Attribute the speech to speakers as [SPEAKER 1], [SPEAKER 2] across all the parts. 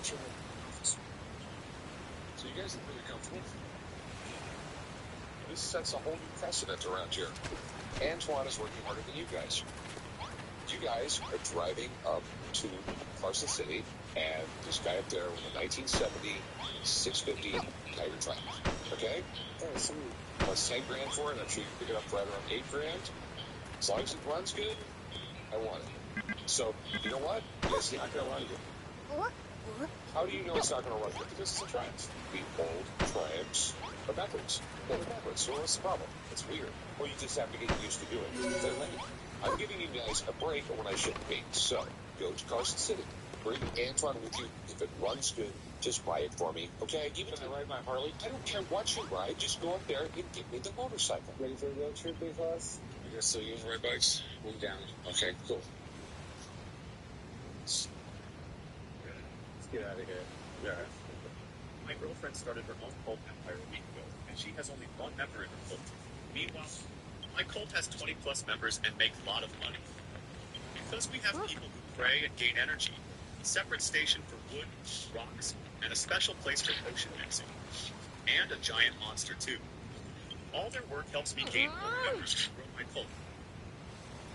[SPEAKER 1] Sure. So you guys are really comfortable? This sets a whole new precedent around here. Antoine is working harder than you guys. You guys are driving up to Carson City, and this guy up there with a 1970 650 Tiger truck. Okay? Plus 10 grand for it. I'm sure you can pick it up right around 8 grand. As long as it runs good, I want it. So, you know what? It's not going to run good.
[SPEAKER 2] What?
[SPEAKER 1] How do you know it's not going to run good? Because it's a Triumph. The old Triumphs are backwards. They're backwards. So what's the problem? It's weird. Well, you just have to get used to doing it. They're lame. I'm giving you guys a break when I shouldn't be. So, go to Carson City. Bring Antoine with you. If it runs good, just buy it for me. Okay? Even if I ride my Harley, I don't care what you ride. Just go up there and give me the motorcycle.
[SPEAKER 3] Ready for a road trip, big boss?
[SPEAKER 1] You guys still using ride bikes?
[SPEAKER 3] I'm down.
[SPEAKER 1] Okay, cool.
[SPEAKER 3] Let's get out of here.
[SPEAKER 1] Yeah.
[SPEAKER 4] My girlfriend started her own cult empire a week ago, and she has only one member in her cult. Meanwhile, my cult has 20 plus members and makes a lot of money. Because we have people who pray and gain energy, a separate station for wood, rocks, and a special place for potion mixing. And a giant monster too. All their work helps me gain more members and grow my cult.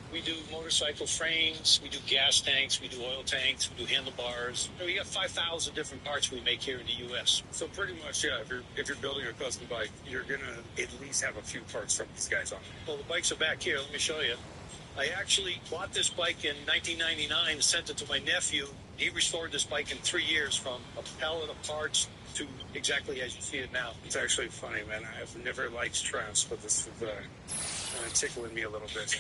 [SPEAKER 5] We do motorcycle frames, we do gas tanks, we do oil tanks, we do handlebars. We got 5,000 different parts we make here in the U.S.
[SPEAKER 6] So pretty much, yeah, if you're building a custom bike, you're going to at least have a few parts from these guys on it.
[SPEAKER 5] Well, the bikes are back here. Let me show you. I actually bought this bike in 1999, sent it to my nephew. He restored this bike in 3 years from a pallet of parts to exactly as you see it now.
[SPEAKER 6] It's actually funny, man. I've never liked Triumphs, but this is kind of tickling me a little bit.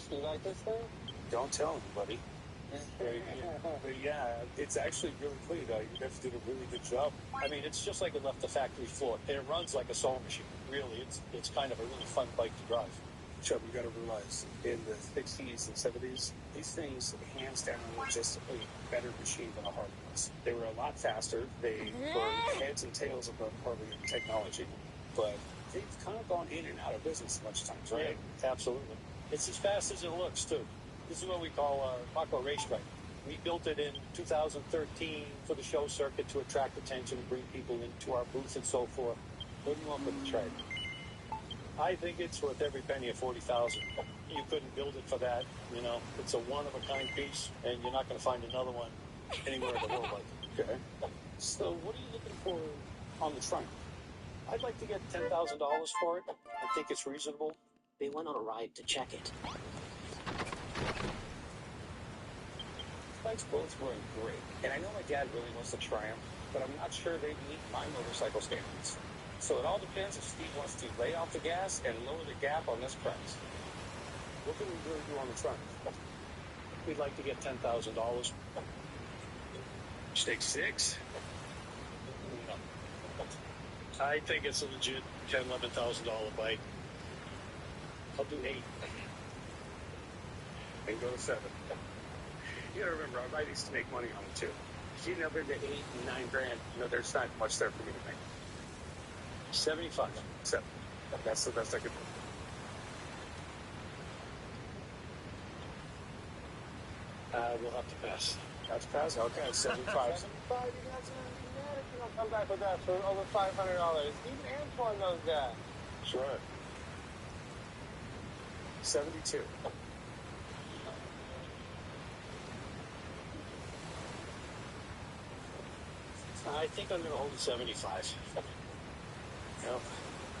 [SPEAKER 3] You like this thing?
[SPEAKER 6] Don't tell anybody. But yeah, it's actually really clean. You guys did a really good job.
[SPEAKER 5] I mean, it's just like it left the factory floor. And it runs like a sewing machine. Really, it's kind of a really fun bike to drive.
[SPEAKER 6] Chubb, you got to realize, in the 60s and 70s, these things, hands down, were just a better machine than a Harley was. They were a lot faster. They were heads and tails of the Harley technology. But they've kind of gone in and out of business a bunch of times, right?
[SPEAKER 5] Yeah, absolutely. It's as fast as it looks, too. This is what we call our Paco racetrack. We built it in 2013 for the show circuit to attract attention and bring people into our booth and so forth. What do you want for the trade? I think it's worth every penny of $40,000. You couldn't build it for that, you know. It's a one-of-a-kind piece, and you're not going to find another one anywhere in the world like it.
[SPEAKER 6] Okay.
[SPEAKER 5] So what are you looking for on the trunk? I'd like to get $10,000 for it. I think it's reasonable.
[SPEAKER 7] They went on a ride to check it.
[SPEAKER 3] Bikes both were great. And I know my dad really wants to Triumph, but I'm not sure they meet my motorcycle standards. So it all depends if Steve wants to lay off the gas and lower the gap on this price.
[SPEAKER 5] What can we really do on the trunk? We'd like to get $10,000.
[SPEAKER 6] Take 6?
[SPEAKER 5] No. I think it's a legit $10,000, $11,000 bike. I'll do 8.
[SPEAKER 6] And go to 7. You gotta remember, our used to make money on it too. Getting up into 8 and 9 grand, there's not much there for me to make.
[SPEAKER 5] 75.
[SPEAKER 6] 7. That's the best I could do.
[SPEAKER 5] We'll have to pass.
[SPEAKER 6] Have to pass? Okay, 75.
[SPEAKER 3] 75, you guys are going to be mad if you don't come back with that for over $500. Even Antoine knows that.
[SPEAKER 6] Sure. 72.
[SPEAKER 5] I think I'm going to hold it 75.
[SPEAKER 6] Well,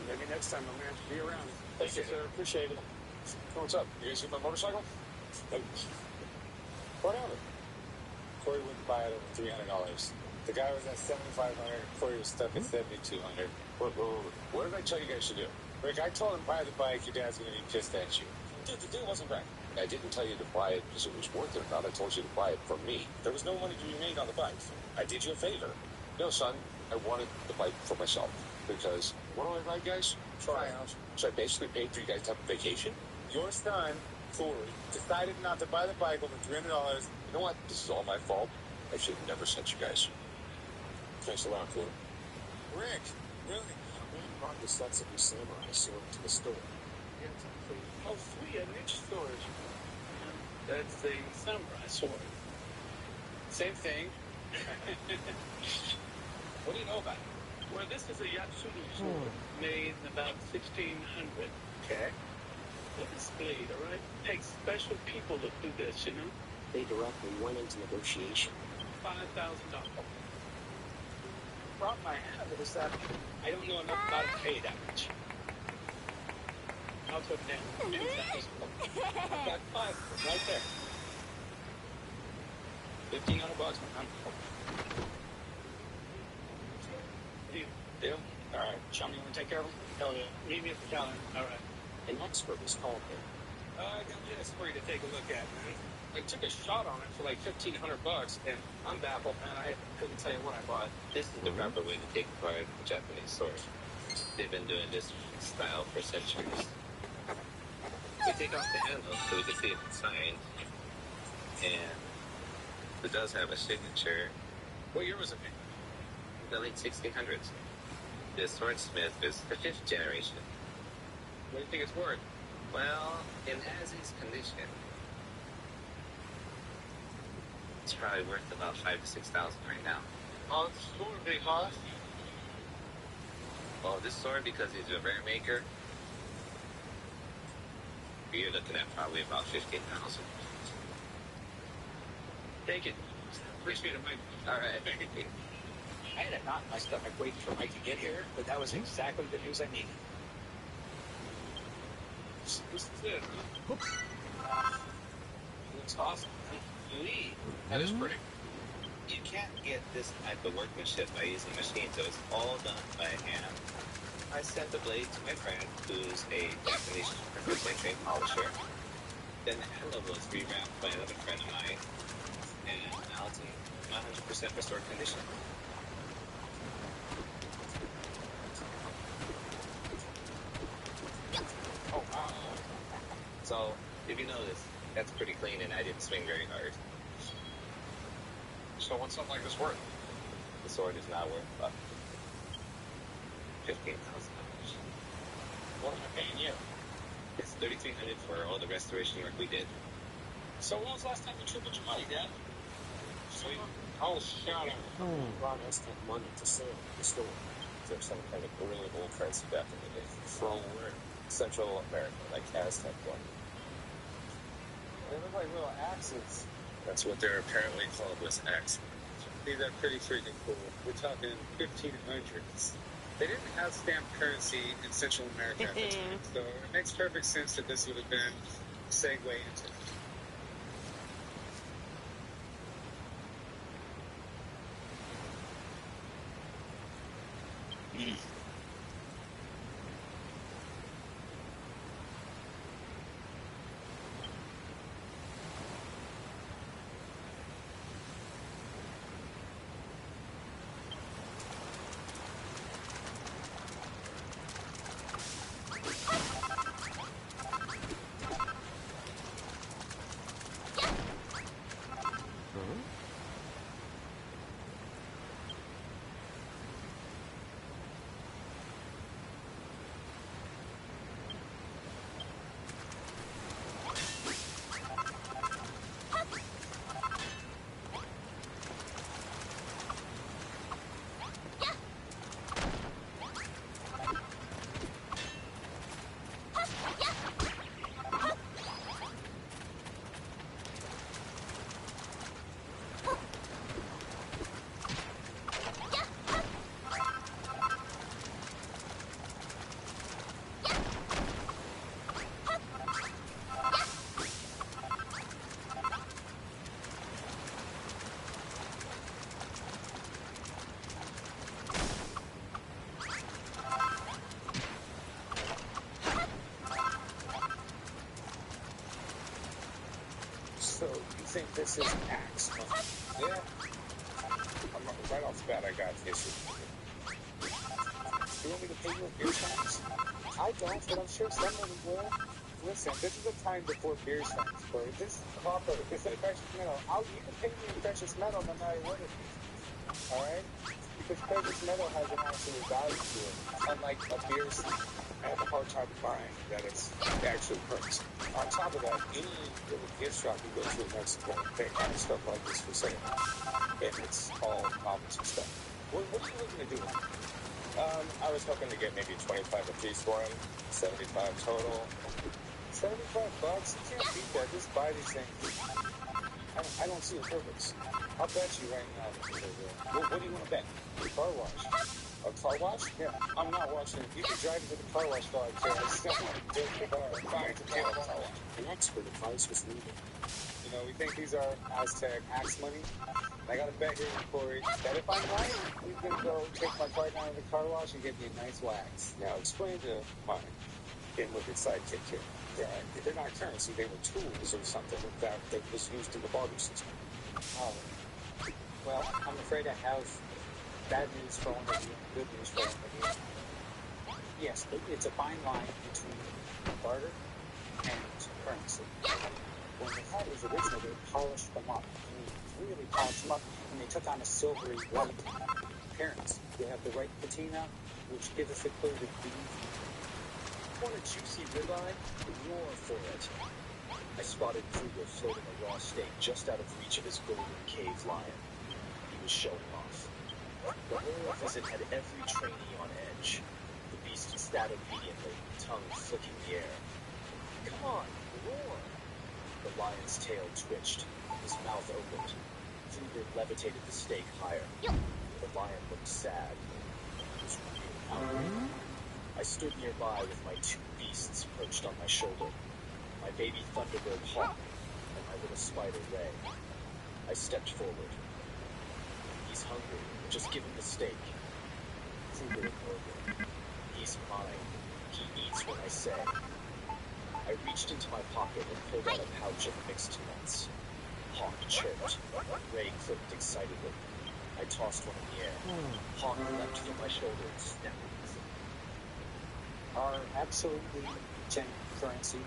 [SPEAKER 6] maybe next time I'm going to have to be around.
[SPEAKER 5] Thank you, sir. Appreciate it.
[SPEAKER 1] Oh, what's up? You guys see my motorcycle?
[SPEAKER 3] What of it? Corey wouldn't buy it over $300. The guy was at $7,500. Corey was stuck at $7,200.
[SPEAKER 1] What did I tell you guys to do?
[SPEAKER 3] Rick, I told him buy the bike. Your dad's going to be pissed at you.
[SPEAKER 1] Dude, the deal wasn't right. I didn't tell you to buy it because it was worth it or not. I told you to buy it for me. There was no money to be made on the bike. I did you a favor. No, son, I wanted the bike for myself because what do I ride, guys? Triumphs. So I basically paid for you guys to have a vacation.
[SPEAKER 3] Your son, Corey, decided not to buy the bike over $300.
[SPEAKER 1] You know what? This is all my fault. I should have never sent you guys. Thanks a lot, Corey.
[SPEAKER 3] Rick, really? I brought the sets of your samurai sword to the store.
[SPEAKER 5] Oh, sweet, a niche storage. That's the samurai sword.
[SPEAKER 3] Same thing, What do you know about it?
[SPEAKER 6] Well, this is a Yatsuno sword made in about 1600.
[SPEAKER 3] Okay.
[SPEAKER 6] Look at this blade, all right? Takes special people to do this, you know?
[SPEAKER 7] They directly went into negotiation.
[SPEAKER 6] $5,000.
[SPEAKER 3] The problem I have is that I don't know enough about it to pay that much.
[SPEAKER 6] I'll put down 2,000.
[SPEAKER 3] I've got 5 right there. $1,500, man.
[SPEAKER 6] Deal.
[SPEAKER 3] Deal? All right. Chum, you want to take care of him?
[SPEAKER 6] Hell yeah. Meet me at the counter. All right.
[SPEAKER 7] An expert was called in.
[SPEAKER 3] I got this for you to take a look at, man. I took a shot on it for like $1,500, and I'm baffled, man. I couldn't tell you what I bought.
[SPEAKER 2] This is the proper way to take apart a Japanese sword. They've been doing this style for centuries. We take off the handle so we can see if it's signed. And it does have a signature.
[SPEAKER 3] What year was it made?
[SPEAKER 2] The late 1600s. The swordsmith is the 5th generation.
[SPEAKER 3] What do you think it's worth?
[SPEAKER 2] Well, in as-is condition, it's probably worth about 5,000 to 6,000 right now.
[SPEAKER 6] Oh, it's sword big hoss.
[SPEAKER 2] Well, this sword, because he's a rare maker, you're looking at probably about 15,000.
[SPEAKER 3] Take it. Appreciate it, Mike.
[SPEAKER 2] All right.
[SPEAKER 3] I had a knot in my stomach waiting for Mike to get here, but that was exactly the news I needed. This is it, huh? Looks awesome, man. Neat. That is pretty.
[SPEAKER 2] You can't get this type of workmanship by using machines, so it's all done by hand. I sent the blade to my friend, who's a Japanese professionally trained polisher. Then the handle was rewrapped by another friend of mine, and now it's in 100% restored condition.
[SPEAKER 3] Oh, wow.
[SPEAKER 2] So, if you notice, that's pretty clean, and I didn't swing very hard.
[SPEAKER 1] So what's something like this worth?
[SPEAKER 2] The sword is now worth about $15,000.
[SPEAKER 3] What am I paying you?
[SPEAKER 2] It's $3,300 for all the restoration work we did.
[SPEAKER 3] So when was the last time you tripled your money, Dad?
[SPEAKER 1] Sweet.
[SPEAKER 3] Oh, shut up.
[SPEAKER 7] Ron has spent money to sell the store.
[SPEAKER 8] There's some kind of really old currency back in the day from Central America, like Aztec one.
[SPEAKER 6] They look like little axes.
[SPEAKER 8] That's what they're apparently called, was axes.
[SPEAKER 6] See, they're pretty freaking cool. We're talking 1500s. They didn't have stamped currency in Central America at the time, so it makes perfect sense that this would have been a segue into it. So, you think this is axe, huh?
[SPEAKER 8] Yeah. Right off the bat, I got issues.
[SPEAKER 6] You want me to pay you with beer signs? I don't, but I'm sure somebody will. Listen, this is a time before beer signs, bro. This is copper. This is precious metal. You can pay me in precious metal no matter what it is. Alright? Because precious metal has an actual value to it, unlike a beer sign. I have a hard time buying that it's actually perks. On top of that, any little gift shop you go to in Mexico, they have stuff like this for sale. And it's all novelty stuff. What are you looking to do?
[SPEAKER 8] I was hoping to get maybe 25 a piece for him, 75 total.
[SPEAKER 6] $75? You can't beat that. Just buy these things. I don't see a purpose. I'll bet you right now. What do you want to bet? A car wash. A car wash? Yeah. I'm not watching. You can drive to the car wash podcast. Fine to get a car wash.
[SPEAKER 7] An expert advice was needed.
[SPEAKER 6] You know, we think these are Aztec axe money. I got a bet here, Corey, that if I'm right, he's going to go take my car down to the car wash and get me a nice wax. Now, explain to my in-wicked sidekick here. They're not currency, they were tools or something that was used in the barter system.
[SPEAKER 5] Oh, well, I'm afraid I have bad news for one of you and good news for one of you. Yes, it's a fine line between barter and currency. When they had these originally, they polished them up. Really polished them up, and they took on a silvery white appearance. They have the right patina, which gives us a clue to beef.
[SPEAKER 7] Want a juicy ribeye? Roar for it. I spotted Kruger floating a raw steak just out of reach of his golden cave lion. He was showing off. The whole visit had every trainee on edge. The beast sat obediently, tongue flicking the air. Come on, roar! The lion's tail twitched, his mouth opened. Kruger levitated the steak higher. The lion looked sad. He was really hungry. I stood nearby with my two beasts perched on my shoulder, my baby thunderbird Hawk and my little spider Ray. I stepped forward. He's hungry. Just give him the steak. Kruger ignored me. He's mine. He eats what I say. I reached into my pocket and pulled out a pouch of mixed nuts. Hawk chirped. Ray clicked excitedly. I tossed one in the air. Hawk leapt from my shoulder and snapped.
[SPEAKER 5] Are absolutely genuine currency.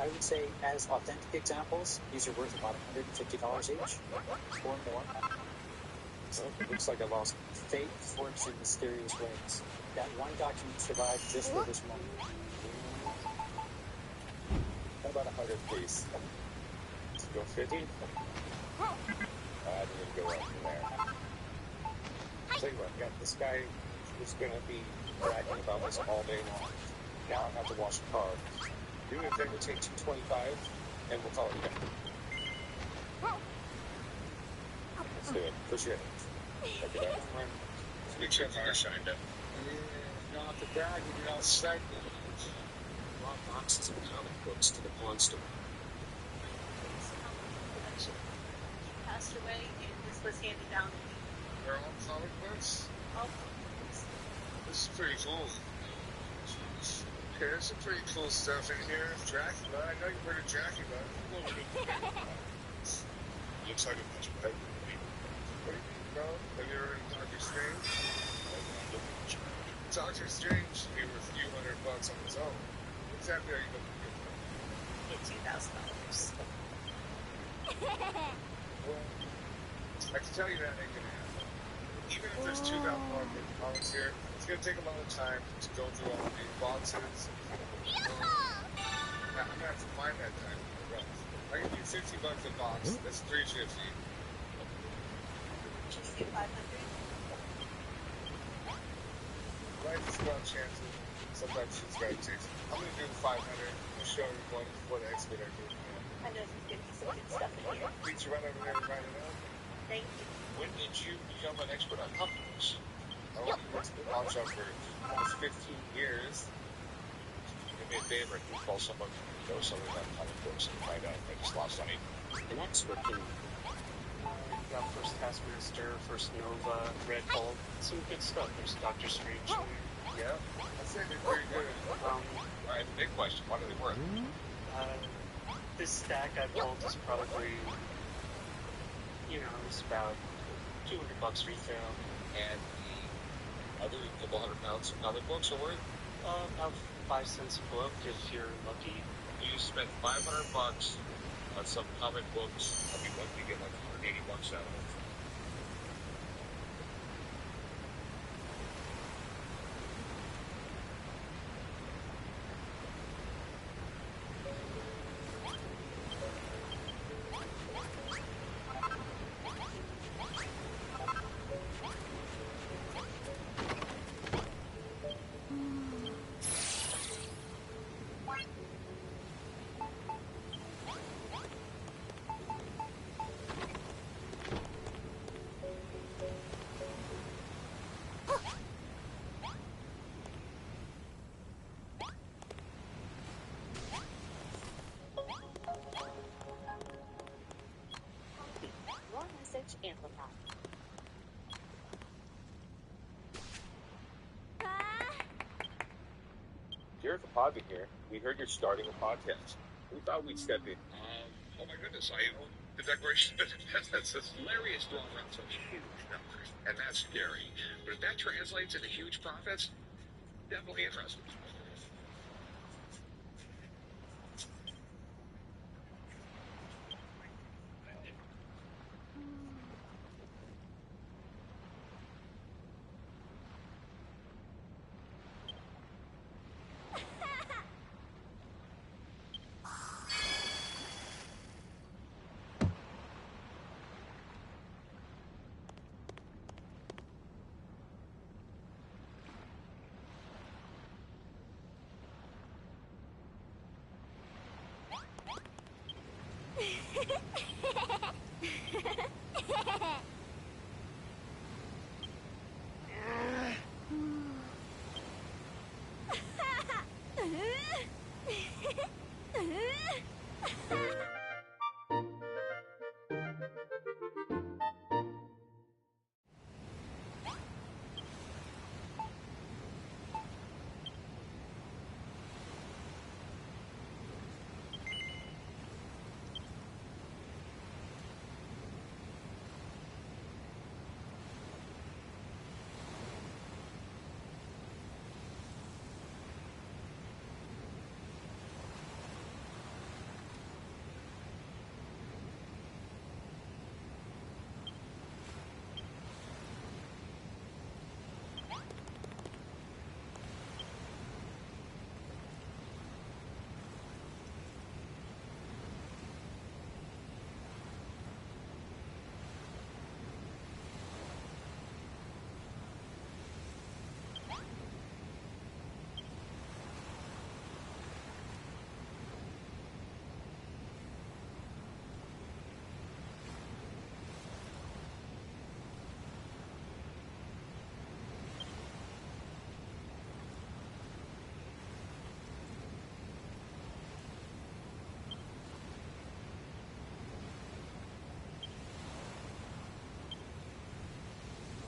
[SPEAKER 5] I would say, as authentic examples, these are worth about $150 each, or more. So it looks like I lost. Fate works in mysterious ways. That one document survived just for this moment.
[SPEAKER 8] How about 100 piece? To go 50? I didn't go up from there.
[SPEAKER 6] Tell you what, yeah, this guy is going to be bragging about this all day long. Now I have to wash the car. Do me a favor, take $225, and we'll call it good.
[SPEAKER 8] Let's do it.
[SPEAKER 6] Appreciate it.
[SPEAKER 8] Check it out.
[SPEAKER 4] Big check on our shine down.
[SPEAKER 6] You don't have to brag when you're outside.
[SPEAKER 7] Brought boxes of comic books to the pawn store.
[SPEAKER 9] He passed away, and this was handed down to me.
[SPEAKER 1] They're all comic books?
[SPEAKER 9] All books.
[SPEAKER 1] This is pretty cool. Okay, there's some pretty cool stuff in here. Dracula, I know you've heard of Dracula.
[SPEAKER 4] Looks like a bunch of paper.
[SPEAKER 1] What do you mean, bro? Have you ever heard of Doctor Strange? Doctor Strange should be worth a few $100 on his own. What exactly are you looking to get?
[SPEAKER 9] Get $2,000.
[SPEAKER 1] Well, I can tell you that ain't gonna happen. Even if there's $2,000 comics here, it's gonna take a long time to go through all of these boxes. I'm gonna have to find that time. I can do $50 a box. That's $350.
[SPEAKER 9] Can you do 500?
[SPEAKER 1] Life is about chances. Sometimes you just gotta take. I'm gonna do 500. I'll show everyone what expert I do.
[SPEAKER 9] I know there's gonna be some good stuff in here.
[SPEAKER 1] Please run over there and write it out.
[SPEAKER 9] Thank you.
[SPEAKER 1] When did you become an expert on comic books? I was an expert on shop for almost 15 years.
[SPEAKER 8] Do me a favor, if you call someone who knows something about comic books and find out if they just lost any.
[SPEAKER 7] An expert can
[SPEAKER 6] Got First Taskmaster, First Nova, Red Hulk. Some good stuff. There's Doctor Strange.
[SPEAKER 1] Yeah, I say they're very good.
[SPEAKER 8] Alright, the big question, what are they worth?
[SPEAKER 6] This stack I pulled is probably, it's about $200 retail.
[SPEAKER 8] And the other couple hundred pounds of comic books are worth?
[SPEAKER 6] About 5 cents a book if you're lucky.
[SPEAKER 8] You spent $500 on some comic books. I mean, what do you get like $180 out of it? Jared from Podbean here. We heard you're starting a podcast. We thought we'd step in.
[SPEAKER 1] Oh my goodness, I own the Declaration of Independence. Larry is throwing around some huge numbers, and that's scary. But if that translates into huge profits, definitely interesting.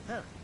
[SPEAKER 10] Huh.